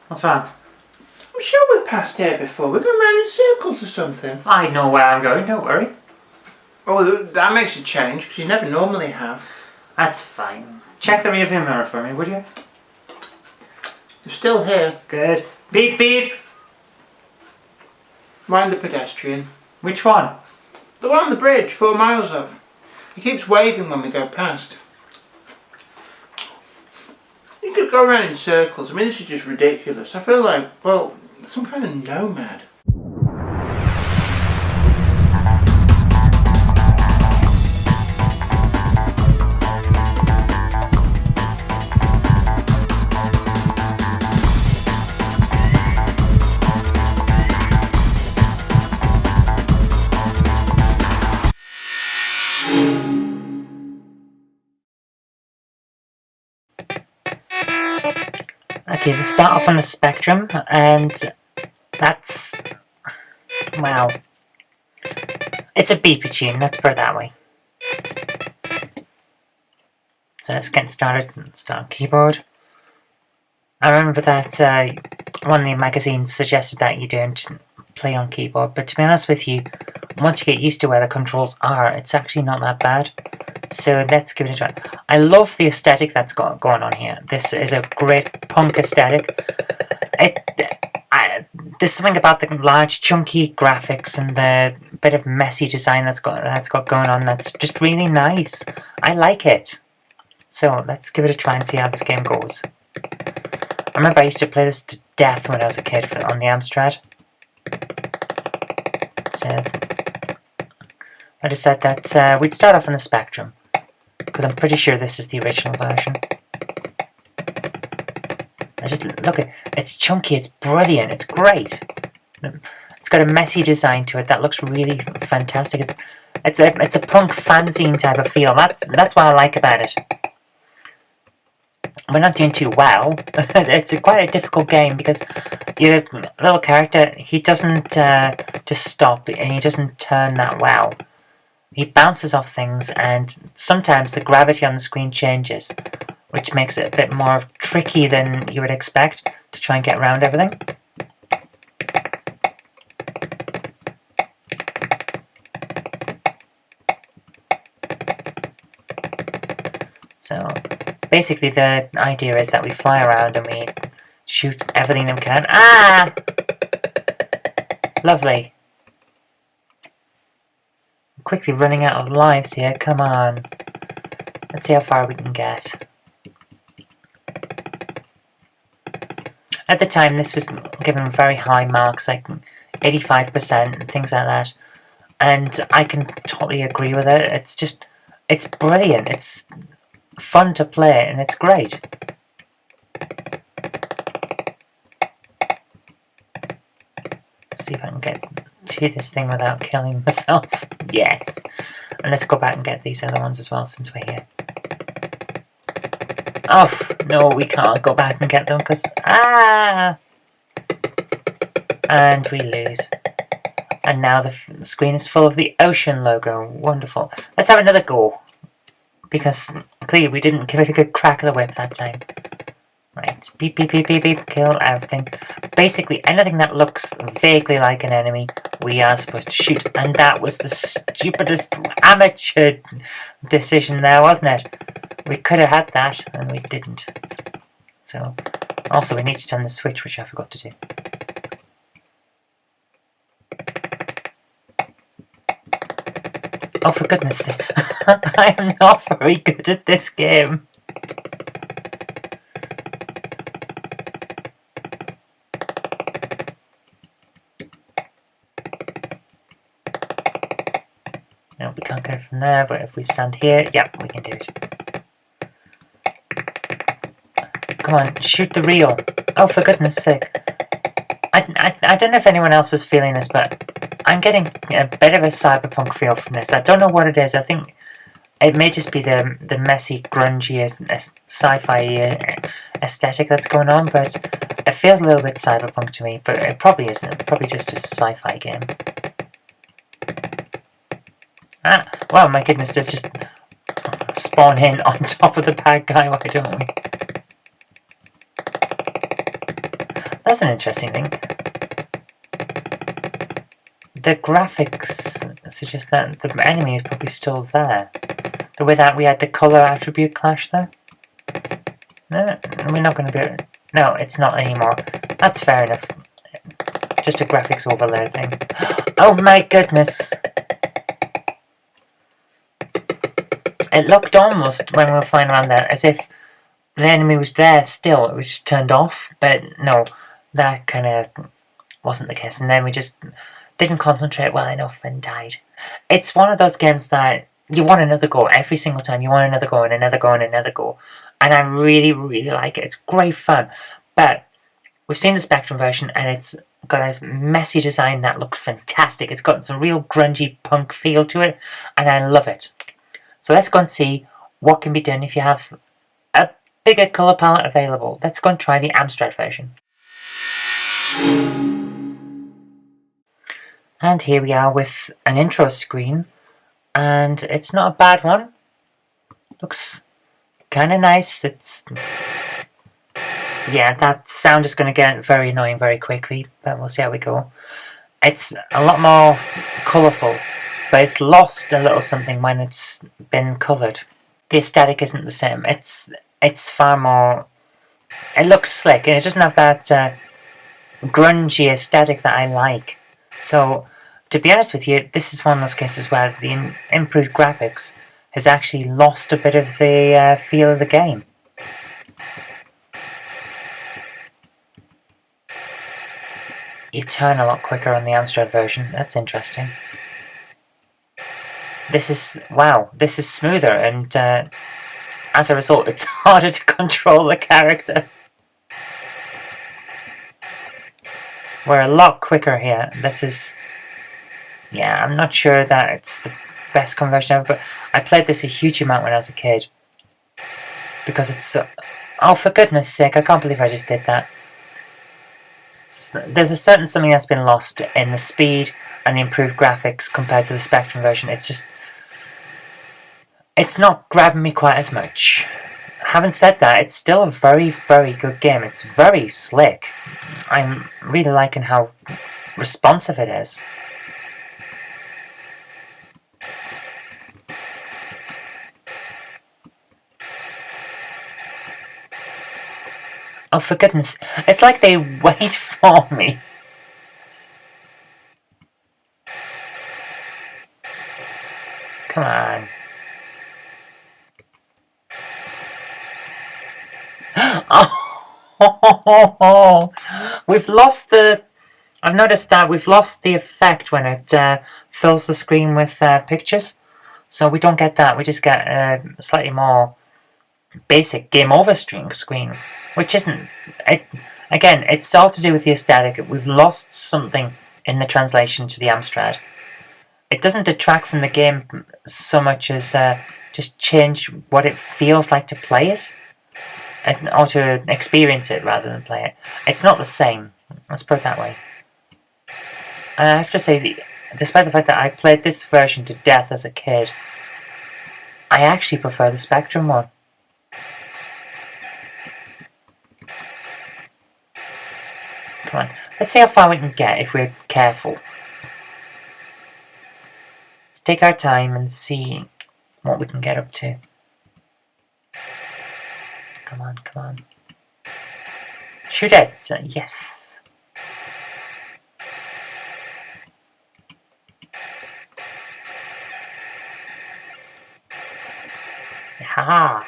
What's wrong? I'm sure we've passed here before. We're going round in circles or something. I know where I'm going, don't worry. Oh, that makes a change, because you never normally have. That's fine. Check the rearview mirror for me, would you? You're still here. Good. Beep, beep. Mind the pedestrian. Which one? The one on the bridge, 4 miles up. He keeps waving when we go past. You could go around in circles. I mean, this is just ridiculous. I feel like, well, some kind of nomad. Okay, let's start off on the Spectrum, and that's... wow. It's a beepy tune, let's put it that way. So let's get started. Start on keyboard. I remember that one of the magazines suggested that you don't play on keyboard, but to be honest with you, once you get used to where the controls are, it's actually not that bad. So let's give it a try. I love the aesthetic that's going on here. This is a great punk aesthetic. There's something about the large, chunky graphics and the bit of messy design that's got going on that's just really nice. I like it. So let's give it a try and see how this game goes. I remember I used to play this to death when I was a kid on the Amstrad. So I decided that we'd start off on the Spectrum, because I'm pretty sure this is the original version. I just look at it's chunky, it's brilliant, it's great. It's got a messy design to it that looks really fantastic. It's a punk fanzine type of feel. That's what I like about it. We're not doing too well. It's quite a difficult game because your little character, he doesn't just stop and he doesn't turn that well. He bounces off things, and sometimes the gravity on the screen changes, which makes it a bit more tricky than you would expect to try and get around everything. So, basically the idea is that we fly around and we shoot everything that we can. Ah! Lovely. Quickly running out of lives here, come on. Let's see how far we can get. At the time, this was given very high marks, like 85% and things like that. And I can totally agree with it. It's brilliant. It's fun to play, and it's great. Let's see if I can get to this thing without killing myself. Yes. And let's go back and get these other ones as well, since we're here. Oh, no, we can't go back and get them, because... ah! And we lose. And now the screen is full of the ocean logo. Wonderful. Let's have another go. Because, clearly, we didn't give it a good crack of the whip that time. Right, beep, beep, beep, beep, beep, kill everything. Basically, anything that looks vaguely like an enemy, we are supposed to shoot. And that was the stupidest amateur decision there, wasn't it? We could have had that, and we didn't. So, also we need to turn the switch, which I forgot to do. Oh, for goodness sake. I am not very good at this game. No, we can't go from there, but if we stand here, yep, we can do it. Come on, shoot the reel. Oh, for goodness sake. I don't know if anyone else is feeling this, but I'm getting a bit of a cyberpunk feel from this. I don't know what it is. I think it may just be the messy, grungy, sci-fi aesthetic that's going on, but it feels a little bit cyberpunk to me, but it probably isn't. It's probably just a sci-fi game. Ah, well, my goodness, there's just spawn in on top of the bad guy, why don't we? That's an interesting thing. The graphics suggest that the enemy is probably still there. The way that we had the colour attribute clash there. No, we're not going to be able... No, it's not anymore. That's fair enough. Just a graphics overlay thing. Oh my goodness! It looked almost, when we were flying around there, as if the enemy was there still. It was just turned off. But no, that kind of wasn't the case. And then we just didn't concentrate well enough and died. It's one of those games that you want another go every single time. You want another go and another go and another go. And I really, really like it. It's great fun. But we've seen the Spectrum version and it's got a messy design that looks fantastic. It's got some real grungy punk feel to it. And I love it. So let's go and see what can be done if you have a bigger colour palette available. Let's go and try the Amstrad version. And here we are with an intro screen. And it's not a bad one. Looks kind of nice. It's... Yeah, that sound is going to get very annoying very quickly. But we'll see how we go. It's a lot more colourful. But it's lost a little something when it's been coloured. The aesthetic isn't the same. It's far more... It looks slick, and it doesn't have that grungy aesthetic that I like. So, to be honest with you, this is one of those cases where the improved graphics has actually lost a bit of the feel of the game. You turn a lot quicker on the Amstrad version. That's interesting. This is, wow, this is smoother, and as a result, it's harder to control the character. We're a lot quicker here. This is, yeah, I'm not sure that it's the best conversion ever, but I played this a huge amount when I was a kid. Because it's so, oh, for goodness sake, I can't believe I just did that. There's a certain something that's been lost in the speed and the improved graphics compared to the Spectrum version. It's just... It's not grabbing me quite as much. Having said that, it's still a very, very good game. It's very slick. I'm really liking how responsive it is. Oh, for goodness. It's like they wait for me. Come on. Oh, we've lost the... I've noticed that we've lost the effect when it fills the screen with pictures. So we don't get that. We just get a slightly more basic game over screen, which isn't... Again, it's all to do with the aesthetic. We've lost something in the translation to the Amstrad. It doesn't detract from the game so much as just change what it feels like to play it. Or to experience it rather than play it. It's not the same. Let's put it that way. And I have to say, despite the fact that I played this version to death as a kid, I actually prefer the Spectrum one. Come on. Let's see how far we can get if we're careful. Let's take our time and see what we can get up to. Come on, come on. Shoot it! Yes! Haha!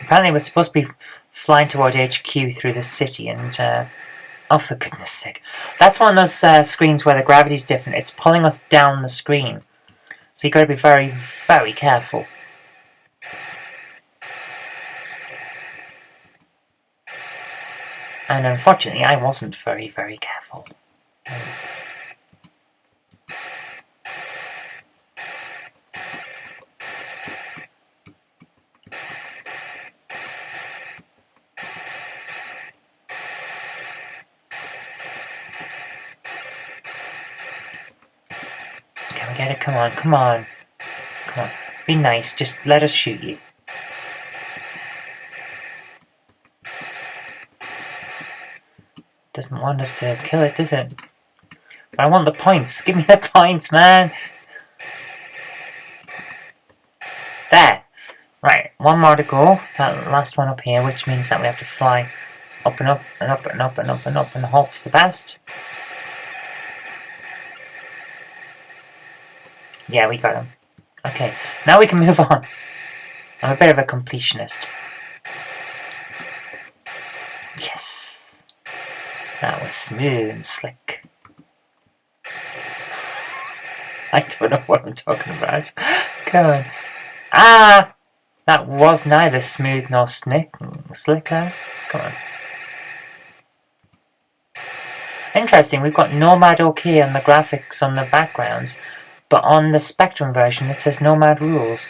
Apparently we're supposed to be flying toward HQ through the city and, oh, for goodness sake. That's one of those screens where the gravity's different. It's pulling us down the screen. So you've got to be very, very careful. And unfortunately, I wasn't very, very careful. Can we get it? Come on, come on. Come on. Be nice, just let us shoot you. Doesn't want us to kill it, does it? But I want the points. Give me the points, man. There. Right, one more to go. That last one up here, which means that we have to fly up and up and up and up and up and up and hope for the best. Yeah, we got him. Okay, now we can move on. I'm a bit of a completionist. Yes. That was smooth and slick. I don't know what I'm talking about. Come on. Ah! That was neither smooth nor slicker. Come on. Interesting, we've got N.O.M.A.D OK on the graphics on the backgrounds, but on the Spectrum version it says N.O.M.A.D rules.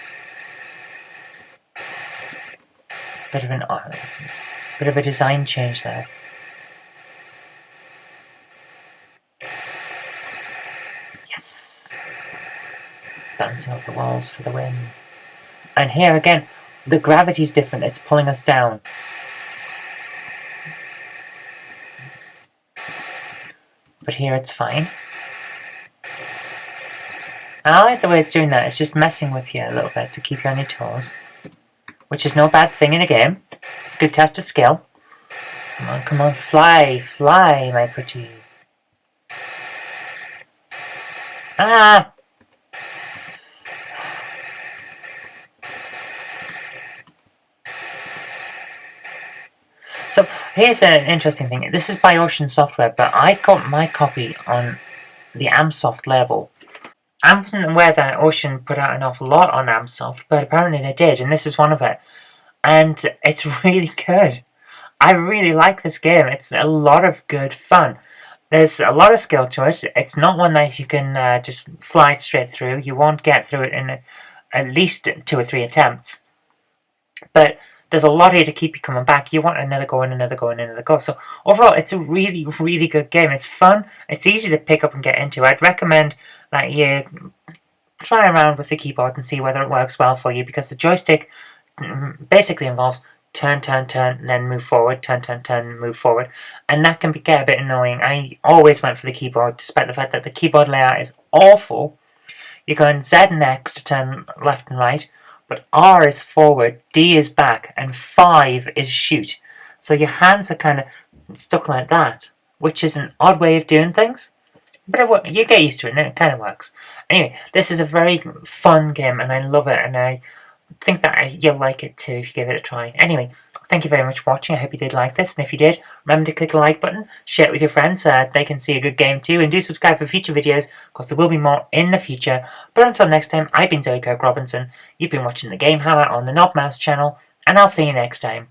Bit of a design change there. Yes. Bouncing off the walls for the win. And here again, the gravity's different, it's pulling us down. But here it's fine. I like the way it's doing that, it's just messing with you a little bit to keep you on your toes. Which is no bad thing in a game. It's a good test of skill. Come on, fly, fly, my pretty. Ah! So, here's an interesting thing. This is by Ocean Software, but I got my copy on the Amsoft label. I wasn't aware that Ocean put out an awful lot on Amsoft, but apparently they did, and this is one of it. And it's really good. I really like this game. It's a lot of good fun. There's a lot of skill to it. It's not one that you can just fly straight through. You won't get through it in at least 2 or 3 attempts. But there's a lot here to keep you coming back. You want another go and another go and another go. So overall, it's a really, really good game. It's fun. It's easy to pick up and get into. I'd recommend that you try around with the keyboard and see whether it works well for you, because the joystick basically involves turn, turn, turn, and then move forward, turn, turn, turn, move forward. And that can get a bit annoying. I always went for the keyboard, despite the fact that the keyboard layout is awful. You're going Z and X to turn left and right, but R is forward, D is back, and 5 is shoot. So your hands are kind of stuck like that, which is an odd way of doing things. But you get used to it, and it kind of works. Anyway, this is a very fun game, and I love it, and I think that you'll like it too if you give it a try. Anyway, thank you very much for watching. I hope you did like this, and if you did, remember to click the like button, share it with your friends so that they can see a good game too, and do subscribe for future videos, because there will be more in the future. But until next time, I've been Kirk-Robinson, you've been watching the GameHammer on the N.O.M.A.D channel, and I'll see you next time.